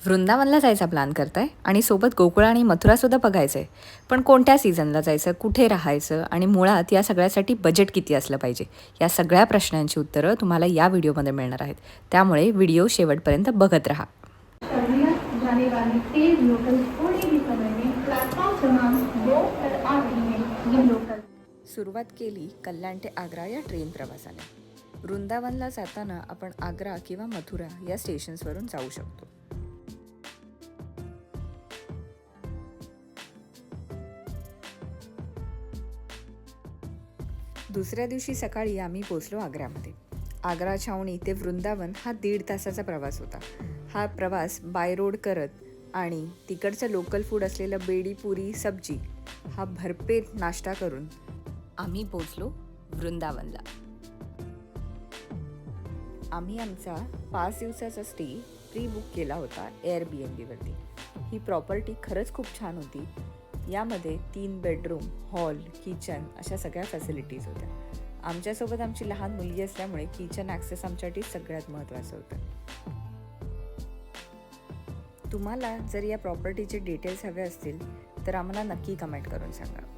वृंदावनला जायचा प्लॅन करताय आणि सोबत गोकुळ आणि मथुरासुद्धा बघायचं आहे. पण कोणत्या सीझनला जायचं, कुठे राहायचं आणि मुळात या सगळ्यासाठी बजेट किती असलं पाहिजे, या सगळ्या प्रश्नांची उत्तरं तुम्हाला या व्हिडिओमध्ये मिळणार आहेत. त्यामुळे व्हिडिओ शेवटपर्यंत बघत राहा. जाने वाली तेज लोकल थोड़े ही समय में प्लेटफॉर्म क्रमांक 2 पर आ रही है। ये लोकल सुरुवात केली कल्याण ते आग्रा या ट्रेन प्रवासाने. वृंदावनला जाताना आपण आग्रा किंवा मथुरा या स्टेशन्सवरून जाऊ शकतो. दुसऱ्या दिवशी सकाळी आम्ही पोचलो आग्र्यामध्ये. आग्रा छावणी ते वृंदावन हा 1.5 तासाचा प्रवास होता. हा प्रवास बाय रोड करत आणि तिकडचं लोकल फूड असलेलं बेडी पुरी सब्जी हा भरपेट नाश्ता करून आम्ही पोचलो वृंदावनला. आम्ही आमचा 5 दिवसाचा स्टे प्री बुक केला होता एअरबीएनबीवरती. ही प्रॉपर्टी खरंच खूप छान होती. यामध्ये 3 बेडरूम, हॉल, किचन अशा सगळ्या फॅसिलिटीज होत्या. आमच्यासोबत आमची लहान मुलगी असल्यामुळे किचन ॲक्सेस आमच्यासाठी सगळ्यात महत्त्वाचं होतं. तुम्हाला जर या प्रॉपर्टीचे डिटेल्स हवे असतील तर आम्हाला नक्की कमेंट करून सांगा.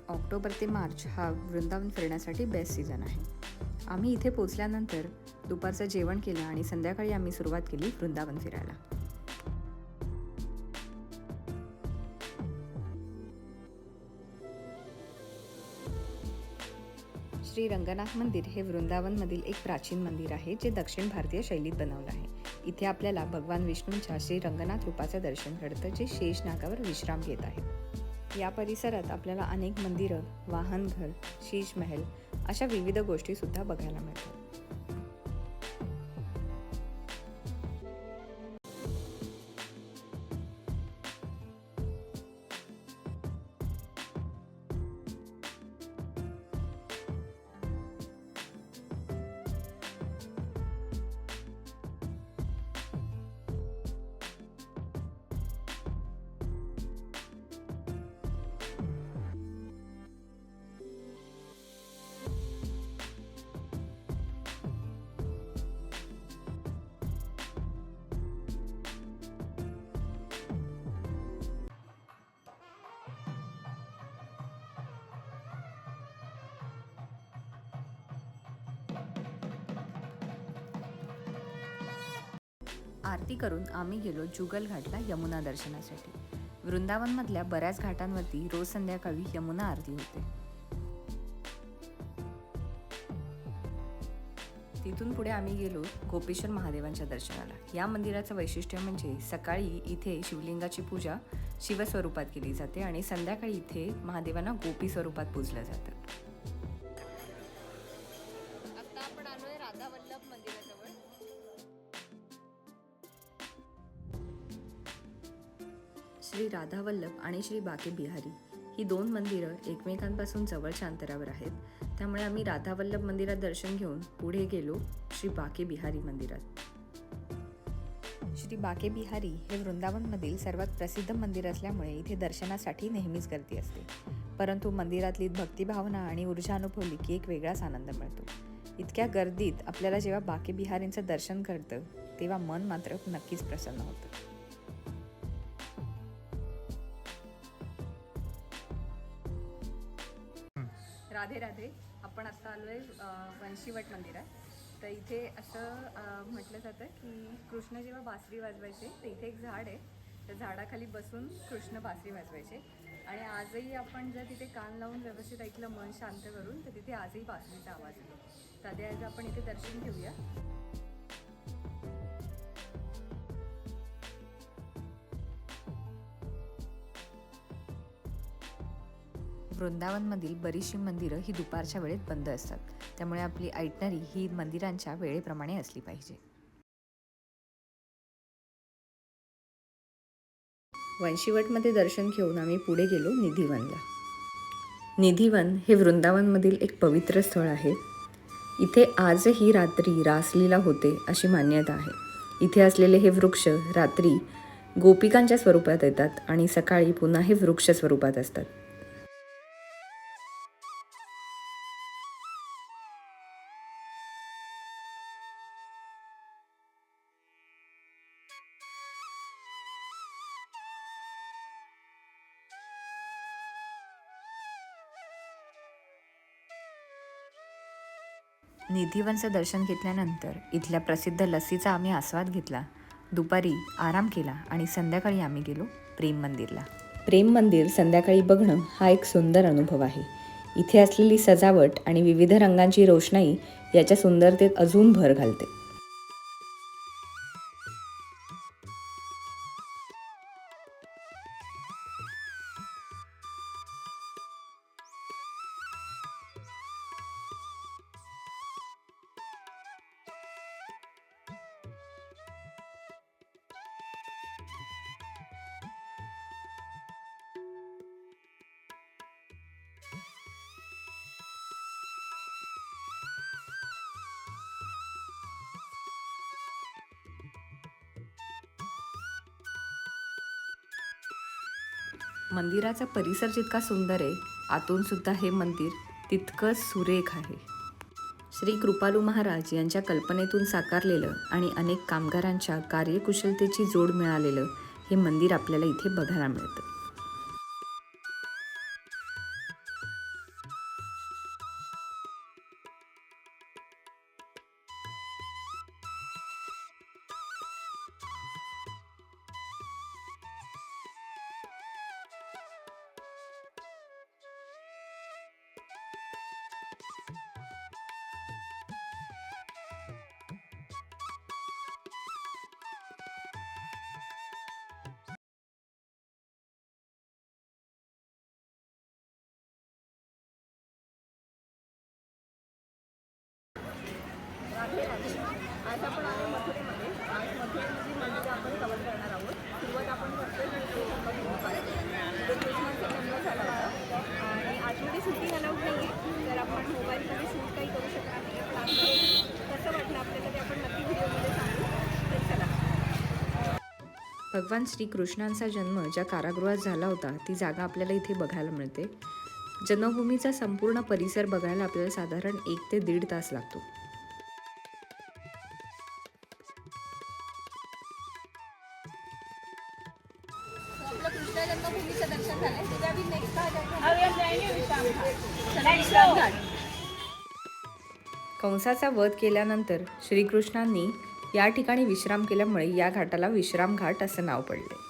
ऑक्टोबर ते मार्च हा वृंदावन फिरण्यासाठी बेस्ट सीझन आहे. आम्ही इथे पोचल्यानंतर दुपारचं जेवण केलं आणि संध्याकाळी आम्ही सुरुवात केली वृंदावन फिरायला. श्री रंगनाथ मंदिर हे वृंदावनमधील एक प्राचीन मंदिर आहे, जे दक्षिण भारतीय शैलीत बनवलं आहे. इथे आपल्याला भगवान विष्णूंच्या श्री रंगनाथ रूपाचं दर्शन घडतं, जे शेषनागावर विश्राम घेत आहे. या परिसरात आपल्याला अनेक मंदिरं, वाहनघर, शीश महल अशा विविध गोष्टी सुद्धा बघायला मिळतात. आरती करून आम्ही गेलो जुगल घाटला यमुना दर्शनासाठी. वृंदावनमधल्या बऱ्याच घाटांवरती रोज संध्याकाळी यमुना आरती होते. तिथून पुढे आम्ही गेलो गोपेश्वर महादेवांच्या दर्शनाला. या मंदिराचं वैशिष्ट्य म्हणजे सकाळी इथे शिवलिंगाची पूजा शिवस्वरूपात केली जाते आणि संध्याकाळी इथे महादेवांना गोपी स्वरूपात पूजलं जातं. आता आपण आलोय राधावल्लभ मंदिराजवळ. श्री राधावल्लभ आणि श्री बाके बिहारी ही 2 मंदिरं एकमेकांपासून जवळच्या अंतरावर आहेत. त्यामुळे आम्ही राधावल्लभ मंदिरात दर्शन घेऊन पुढे गेलो श्री बाके बिहारी मंदिरात. श्री बाके बिहारी हे वृंदावनमधील सर्वात प्रसिद्ध मंदिर असल्यामुळे इथे दर्शनासाठी नेहमीच गर्दी असते. परंतु मंदिरातली भक्तिभावना आणि ऊर्जा अनुभवली की एक वेगळाच आनंद मिळतो. इतक्या गर्दीत आपल्याला जेव्हा बाके बिहारींचं दर्शन घडतं तेव्हा मन मात्र नक्कीच प्रसन्न होतं. राधे राधे. आपण आत्ता आलो आहे वंशीवट मंदिरात. तर इथे असं म्हटलं जातं की कृष्ण जेव्हा बासरी वाजवायचे तर इथे एक झाड आहे, त्या झाडाखाली बसून कृष्ण बासरी वाजवायचे. आणि आजही आपण जर तिथे कान लावून व्यवस्थित ऐकलं, मन शांत करून, तर तिथे आजही बासरीचा आवाज येतो. तर आज आपण इथे दर्शन घेऊया. वृंदावनमधील बरीचशी मंदिरं ही दुपारच्या वेळेत बंद असतात. त्यामुळे आपली आयटनरी ही मंदिरांच्या वेळेप्रमाणे असली पाहिजे. वंशीवटमध्ये दर्शन घेऊन आम्ही पुढे गेलो निधिवनला. निधिवन हे वृंदावनमधील एक पवित्र स्थळ आहे. इथे आजही रात्री रासलीला होते अशी मान्यता आहे. इथे असलेले हे वृक्ष रात्री गोपिकांच्या स्वरूपात येतात आणि सकाळी पुन्हा हे वृक्ष स्वरूपात असतात. निधिवनचं दर्शन घेतल्यानंतर इथल्या प्रसिद्ध लस्सीचा आम्ही आस्वाद घेतला. दुपारी आराम केला आणि संध्याकाळी आम्ही गेलो प्रेम मंदिरला. प्रेम मंदिर संध्याकाळी बघणं हा एक सुंदर अनुभव आहे. इथे असलेली सजावट आणि विविध रंगांची रोषणाई याच्या सुंदरतेत अजून भर घालते. मंदिराचा परिसर जितका सुंदर आहे, आतून सुद्धा हे मंदिर तितकंच सुरेख आहे. श्री कृपालू महाराज यांच्या कल्पनेतून साकारलेलं आणि अनेक कामगारांच्या कार्यकुशलतेची जोड मिळालेलं हे मंदिर आपल्याला इथे बघायला मिळतं. आज आपण आलो मथुरेमध्ये. आज मथुरेमधली मंदिरं आपण कव्हर करणार आहोत. सुरुवात आपण करतोय तिथे कृष्णाचा जन्म झाला होता आणि आतमध्ये शूटिंग अलाउड नाही आहे, तर आपण मोबाईलमध्ये शूट काही करू शकणार नाही. पण आमचं कसं वाटलं आपल्याला ते आपण नक्की व्हिडिओमध्ये सांगू. तर चला. भगवान श्रीकृष्णांचा जन्म ज्या कारागृहात झाला होता ती जागा आपल्याला इथे बघायला मिळते. जन्मभूमीचा संपूर्ण परिसर बघायला आपल्याला साधारण 1 ते 1.5 तास लागतो. आपलं कृष्ण जन्मभूमीचं दर्शन झालंय. त्याच्या आधी नेक्स्ट विश्राम घाट. कंसाचा वध केल्यानंतर श्रीकृष्णांनी या ठिकाणी विश्राम केल्यामुळे या घाटाला विश्राम घाट असं नाव पडले.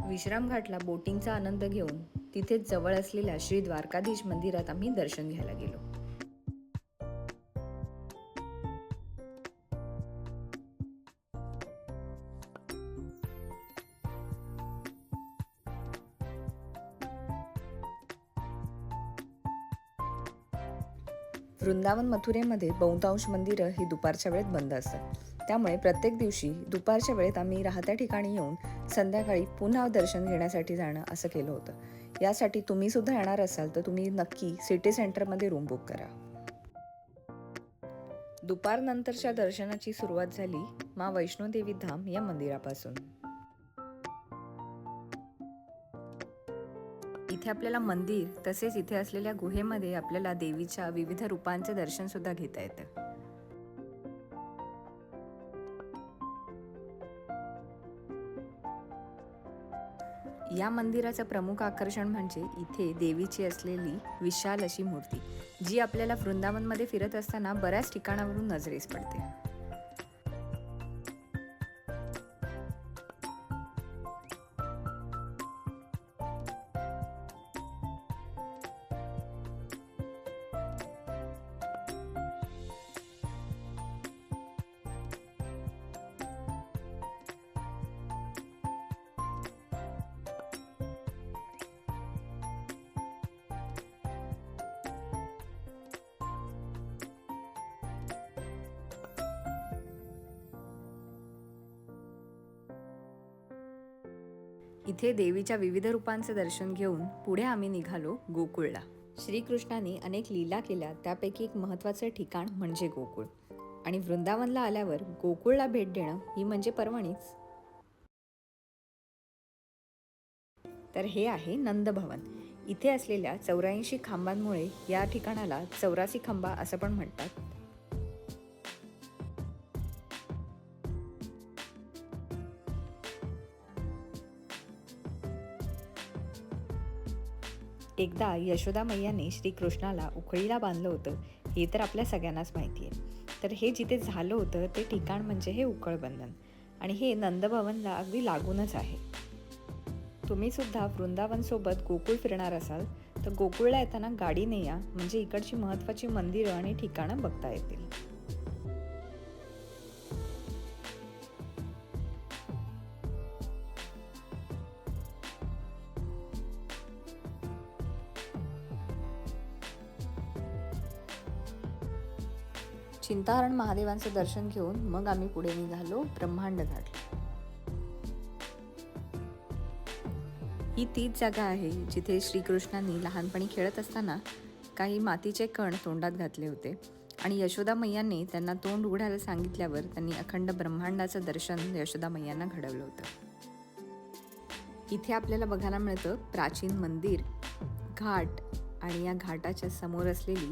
विश्राम घाटला बोटिंगचा आनंद घेऊन तिथेच जवळ असलेल्या श्री द्वारकाधीश मंदिरात आम्ही दर्शन घ्यायला गेलो. वृंदावन मथुरेमध्ये बहुतांश मंदिरं ही दुपारच्या वेळेत बंद असतात. त्यामुळे प्रत्येक दिवशी दुपारच्या वेळेत आम्ही राहत्या ठिकाणी येऊन संध्याकाळी पुन्हा दर्शन घेण्यासाठी जाणं असं केलं होतं. यासाठी तुम्ही सुद्धा येणार असाल तर तुम्ही नक्की सिटी सेंटरमध्ये रूम बुक करा. दुपारनंतरच्या दर्शनाची सुरुवात झाली मा वैष्णोदेवी धाम या मंदिरापासून. इथे आपल्याला मंदिर तसेच इथे असलेल्या गुहेमध्ये आपल्याला देवीच्या विविध रूपांचे दर्शन सुद्धा घेता येतं. या मंदिराचं प्रमुख आकर्षण म्हणजे इथे देवीची असलेली विशाल अशी मूर्ती, जी आपल्याला वृंदावनमध्ये फिरत असताना बऱ्याच ठिकाणावरून नजरेस पडते. इथे देवीच्या विविध रूपांचे दर्शन घेऊन पुढे आम्ही निघालो गोकुळला. श्रीकृष्णाने अनेक लीला केल्या, त्यापैकी एक महत्त्वाचं ठिकाण म्हणजे गोकुळ. आणि वृंदावनला आल्यावर गोकुळला भेट देणं ही म्हणजे पर्वणीच. तर हे आहे नंदभवन. इथे असलेल्या 84 खांबांमुळे या ठिकाणाला 84 खांबा असं पण म्हणतात. एकदा यशोदा मैयाने श्रीकृष्णाला उखळीला बांधलं होतं, हे तर आपल्या सगळ्यांनाच माहिती आहे. तर हे जिथे झालं होतं ते ठिकाण म्हणजे हे उखळबंधन, आणि हे नंदभवनला अगदी लागूनच आहे. तुम्ही सुद्धा वृंदावनसोबत गोकुळ फिरणार असाल तर गोकुळला येताना गाडीने या, म्हणजे इकडची महत्त्वाची मंदिरं आणि ठिकाणं बघता येतील. चिंताहरण महादेवांचं दर्शन घेऊन मग आम्ही पुढे निघालो ब्रह्मांड घाटला. ही तीच जागा आहे जिथे श्रीकृष्णांनी लहानपणी खेळत असताना काही मातीचे कण तोंडात घातले होते आणि यशोदा मैयांनी त्यांना तोंड उघडायला सांगितल्यावर त्यांनी अखंड ब्रह्मांडाचं दर्शन यशोदा मैयांना घडवलं होतं. इथे आपल्याला बघायला मिळतं प्राचीन मंदिर, घाट आणि या घाटाच्या समोर असलेली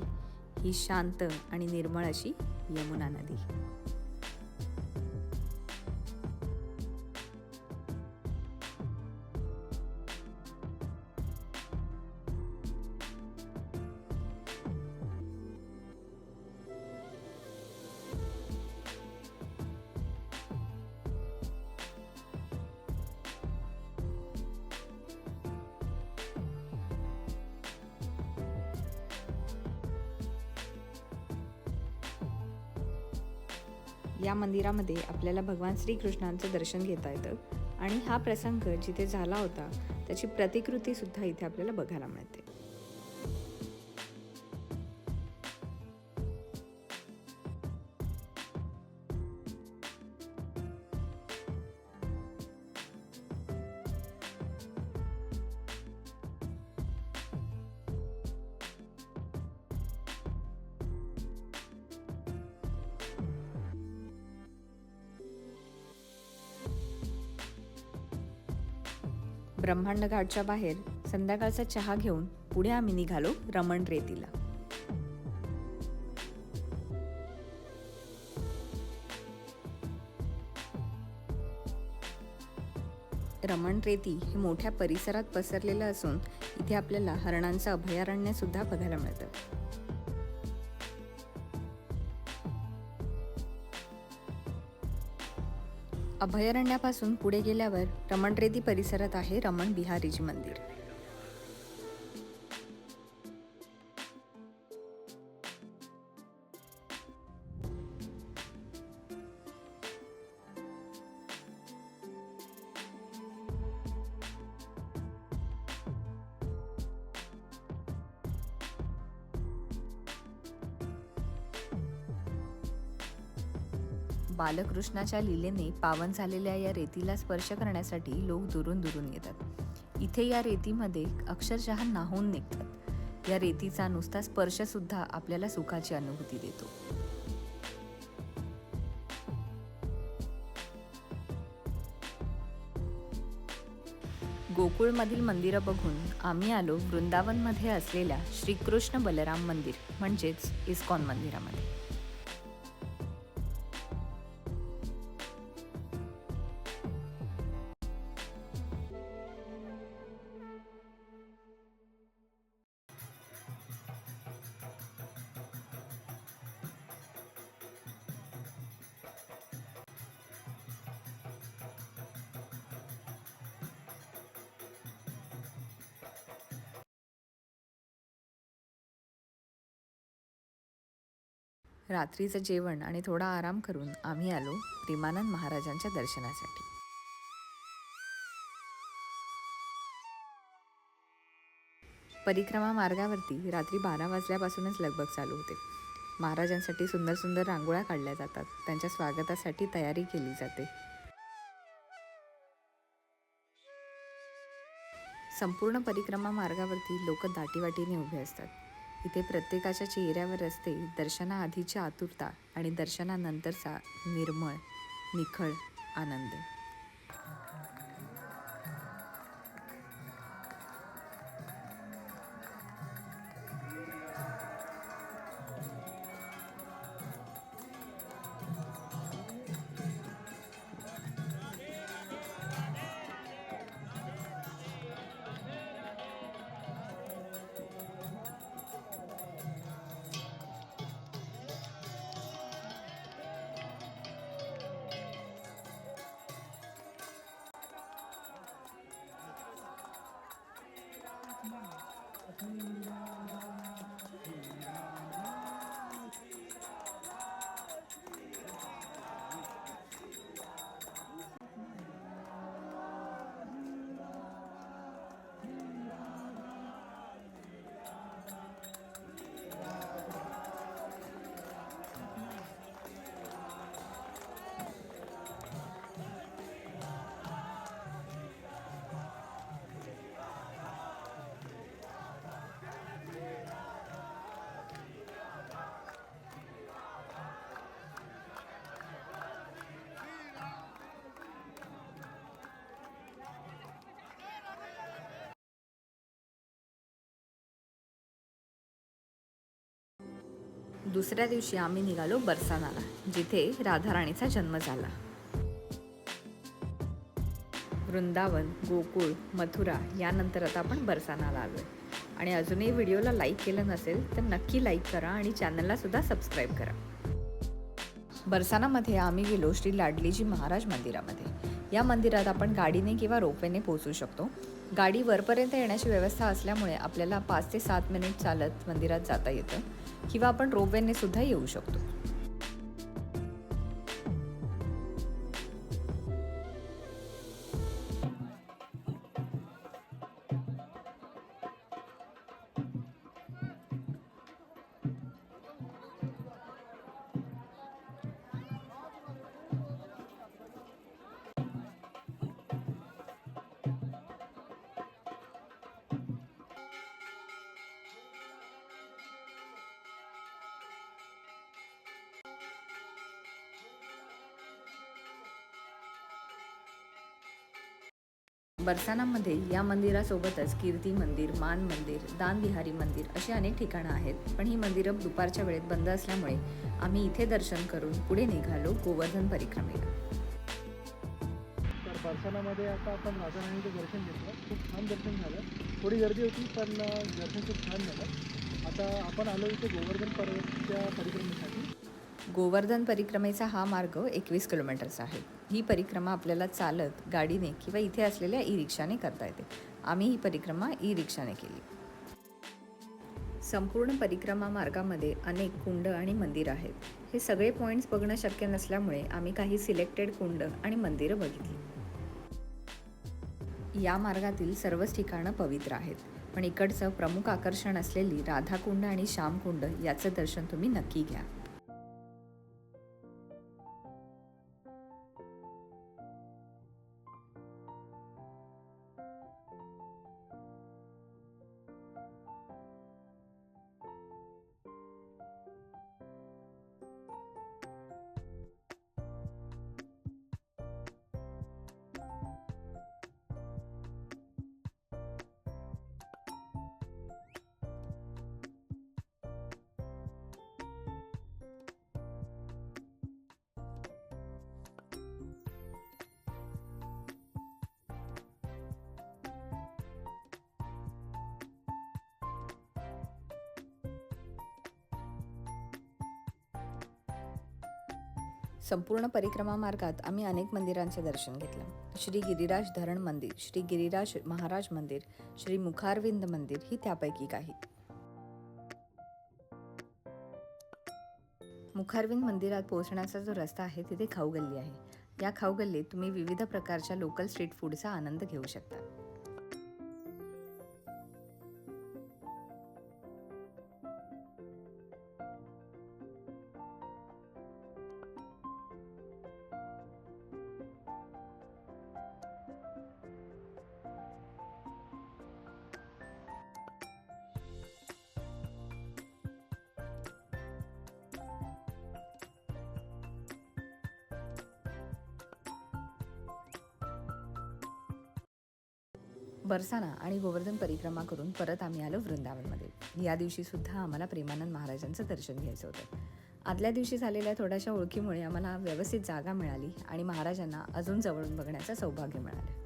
ही शांत आणि निर्मळ अशी यमुना नदी. या मंदिरामध्ये आपल्याला भगवान श्रीकृष्णांचं दर्शन घेता येतं आणि हा प्रसंग जिथे झाला होता त्याची प्रतिकृती सुद्धा इथे आपल्याला बघायला मिळते. ब्रह्मांड घाटच्या बाहेर संध्याकाळचा चहा घेऊन पुढे आम्ही निघालो रमण रेतीला. रमण रेती हे मोठ्या परिसरात पसरलेलं असून इथे आपल्याला हरणांचं अभयारण्य सुद्धा बघायला मिळतं. अभयारण्यापासून पुढे गेल्यावर रमणरेती परिसरात आहे रमण बिहारीजी मंदिर. बालकृष्णाच्या लीलेने पावन झालेल्या या रेतीला स्पर्श करण्यासाठी लोक दुरून दुरून येतात. इथे या रेतीमध्ये अक्षरशः न्हाऊन निघतात. या रेतीचा नुसता स्पर्श सुद्धा आपल्याला सुखाची अनुभूती देतो. गोकुळमधील मंदिरं बघून आम्ही आलो वृंदावनमध्ये असलेल्या श्रीकृष्ण बलराम मंदिर म्हणजेच इस्कॉन मंदिरामध्ये. रात्रीचं जेवण आणि थोडा आराम करून आम्ही आलो प्रेमानंद महाराजांच्या दर्शनासाठी. परिक्रमा मार्गावरती रात्री 12 वाजल्यापासूनच लगबग चालू होते. महाराजांसाठी सुंदर सुंदर रांगोळ्या काढल्या जातात, त्यांच्या स्वागतासाठी तयारी केली जाते. संपूर्ण परिक्रमा मार्गावरती लोक दाटीवाटीने उभे असतात। इथे प्रत्येकाच्या चेहऱ्यावर असते दर्शनाआधीची आतुरता आणि दर्शनानंतरचा निर्मळ निखळ आनंद। दुसऱ्या दिवशी आम्ही निघालो बरसानाला, जिथे राधाराणीचा जन्म झाला। वृंदावन, गोकुळ, मथुरा यानंतर आता आपण बरसानाला आलोय। आणि अजूनही व्हिडिओला लाईक केलं नसेल तर नक्की लाईक करा आणि चॅनलला सुद्धा सबस्क्राईब करा। बरसानामध्ये आम्ही गेलो श्री लाडलीजी महाराज मंदिरामध्ये। या मंदिरात आपण गाडीने किंवा रोपवेने पोहोचू शकतो। गाडी वरपर्यंत येण्याची व्यवस्था असल्यामुळे आपल्याला 5 ते 7 मिनिट चालत मंदिरात जाता येतं किंवा आपण रोपवेने सुद्धा येऊ शकतो। बरसानामध्ये या मंदिरासोबतच कीर्ती मंदिर, मान मंदिर, दान बिहारी मंदिर अशी अनेक ठिकाणं आहेत। पण ही मंदिरं दुपारच्या वेळेत बंद असल्यामुळे आम्ही इथे दर्शन करून पुढे निघालो गोवर्धन परिक्रमेला। तर बरसानामध्ये आता आपण राधाराणीचं दर्शन घेतलं, खूप छान दर्शन झालं। थोडी गर्दी होती पण दर्शन खूप छान झालं। आता आपण आलो इथे गोवर्धन पर्वतच्या परिक्रमेसाठी। गोवर्धन परिक्रमेचा हा मार्ग 21 किलोमीटरचा आहे। ही परिक्रमा आपल्याला चालत, गाडीने किंवा इथे असलेल्या ई-रिक्षाने करता येते। आम्ही ही परिक्रमा ई-रिक्षाने केली। संपूर्ण परिक्रमा मार्गामध्ये अनेक कुंड आणि मंदिर आहेत। हे सगळे पॉईंट्स बघणं शक्य नसल्यामुळे आम्ही काही सिलेक्टेड कुंड आणि मंदिरं बघितली। या मार्गातील सर्वच ठिकाणं पवित्र आहेत, पण इकडचं प्रमुख आकर्षण असलेली राधाकुंड आणि श्यामकुंड याचं दर्शन तुम्ही नक्की घ्या। संपूर्ण परिक्रमा मार्गात आम्ही अनेक मंदिरांचे दर्शन घेतलं। श्री गिरिराज धरण मंदिर, श्री गिरिराज महाराज मंदिर, श्री मुखारविंद मंदिर ही त्यापैकी काही। मुखारविंद मंदिरात पोहोचण्याचा जो रस्ता आहे तिथे खाऊ गल्ली आहे। या खाऊ गल्लीत तुम्ही विविध प्रकारच्या लोकल स्ट्रीट फूडचा आनंद घेऊ शकता। बरसाना आणि गोवर्धन परिक्रमा करून परत आम्ही आलो वृंदावनमध्ये. या दिवशीसुद्धा आम्हाला प्रेमानंद महाराजांचं दर्शन घ्यायचं होतं. आदल्या दिवशी झालेल्या थोड्याशा ओळखीमुळे आम्हाला व्यवस्थित जागा मिळाली आणि महाराजांना अजून जवळून बघण्याचं सौभाग्य मिळालं.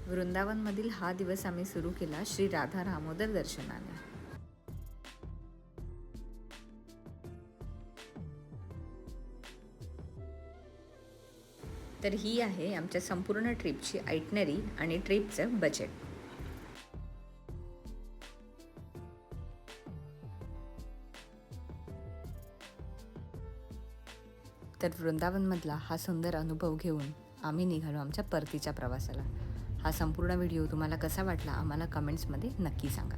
वृंदावनमधील हा दिवस आम्ही सुरू केला श्री राधा दामोदर दर्शनाने. तर ही आहे आमच्या संपूर्ण ट्रिपची आयटनरी आणि ट्रिपचं बजेट. तर वृंदावनमधला हा सुंदर अनुभव घेऊन आम्ही निघालो आमच्या परतीच्या प्रवासाला. हा संपूर्ण व्हिडिओ तुम्हाला कसा वाटला आम्हाला कमेंट्समध्ये नक्की सांगा.